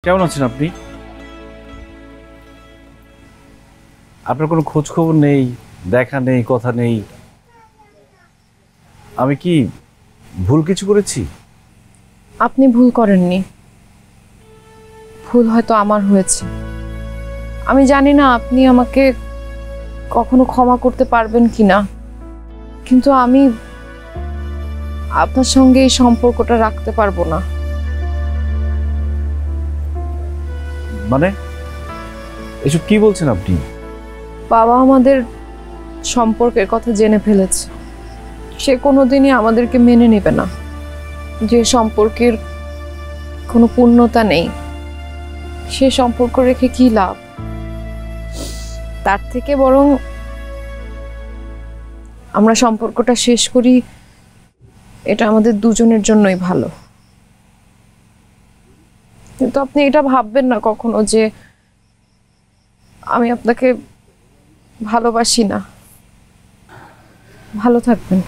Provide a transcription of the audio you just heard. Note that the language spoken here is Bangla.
কেমন আছেন আপনি? আপনার কোনো খোঁজ খবর নেই, দেখা নেই, কথা নেই। আমি কি ভুল কিছু করেছি? আপনি ভুল করেননি, ভুল হয়তো আমার হয়েছে। আমি জানি না আপনি আমাকে কখনো ক্ষমা করতে পারবেন কিনা, কিন্তু আমি আপনার সঙ্গে এই সম্পর্কটা রাখতে পারবো না। মানে এসব কি বলছেন আপনি? বাবা আমাদের সম্পর্কের কথা জেনে ফেলেছে। সে কোনোদিনই আমাদেরকে মেনে নেবে না। যে সম্পর্কের কোনো পূর্ণতা নেই, সে সম্পর্ক রেখে কি লাভ? তার থেকে বরং আমরা সম্পর্কটা শেষ করি, এটা আমাদের দুজনের জন্যই ভালো। কিন্তু আপনি এটা ভাববেন না কখনো যে আমি আপনাকে ভালোবাসি না। ভালো থাকবেন।